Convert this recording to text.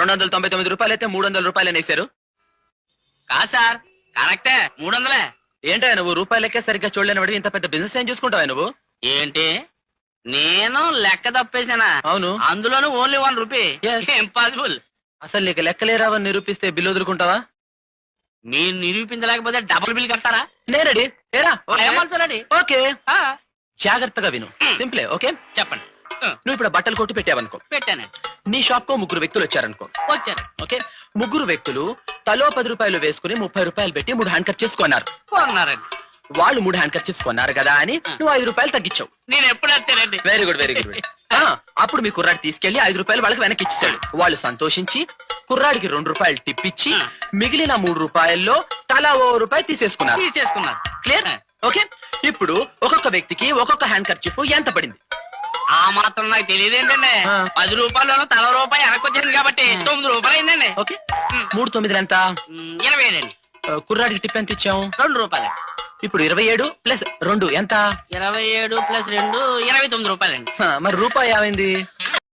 299 రూపాయలు అయితే 300 రూపాయలు అనేసారు. కాదు సార్, కరెక్టే 300. ఏంటో నువ్వు రూపాయలకే సరిగ్గా చూడలేని వాడివి, ఇంత పెద్ద బిజినెస్ ఏం చూసుకుంటావా నువ్వు? ఏంటి నేను లెక్క తప్పేసానా? అవును. అందులోనూ ఓన్లీ 1 రూపీ. Yes. ఇంపాసిబుల్. అసలు నీకు లెక్కలేరావని నిరూపిస్తే బిల్లు వదులుకుంటావా? మీరు నిరూపించలేకపోతే డబుల్ బిల్ కట్టారా? నేను రెడీ. ఏరా రెడీ. ఓకే, జాగ్రత్తగా విను. సింపులే. ఓకే చెప్పండి. నువ్వు ఇప్పుడు బట్టలు కొట్టు పెట్టావనుకో, పెట్టానండి. నీ షాప్ కు 3 వ్యక్తులు వచ్చారనుకో. వచ్చారు. ఓకే, 3 వ్యక్తులు తలో 10 రూపాయలు వేసుకుని 30 రూపాయలు పెట్టి 3 హ్యాండ్ కర్చీఫ్స్ కొన్నారు. కొన్నారండి. వాళ్ళు 3 హ్యాండ్ కర్చీఫ్స్ కొన్నారు కదా అని నువ్వు 5 రూపాయలు తగ్గించావు. నేను ఎప్పుడు వచ్చానండి. Very good, very good. అప్పుడు మీ కుర్రాడు తీసుకెళ్లి 5 రూపాయలు వాళ్ళకి వెనక్కి ఇచ్చాడు. వాళ్ళు సంతోషించి కుర్రాడికి 2 రూపాయలు టిప్ ఇచ్చి మిగిలిన 3 రూపాయల్లో తలా 1 రూపాయి తీసేసుకున్నారు. క్లియర్? ఓకే, ఇప్పుడు ఒక్కొక్క వ్యక్తికి ఒక్కొక్క హ్యాండ్ కర్చీఫ్ ఎంత పడింది? ఆ మాత్రం నాకు తెలియదు ఏంటండి. 10 రూపాయలు తల రూపాయి వెనకొచ్చింది కాబట్టి 9 రూపాయలు అయిందండి. ఓకే, 3 9 ఎంత? 27 అండి. కుర్రాడికి టిప్ ఎంత ఇచ్చాము? 2 రూపాయలు. ఇప్పుడు 27 ప్లస్ 2 ఎంత? 27 ప్లస్ 2 29 రూపాయలండి. మరి రూపాయి ఏమైంది?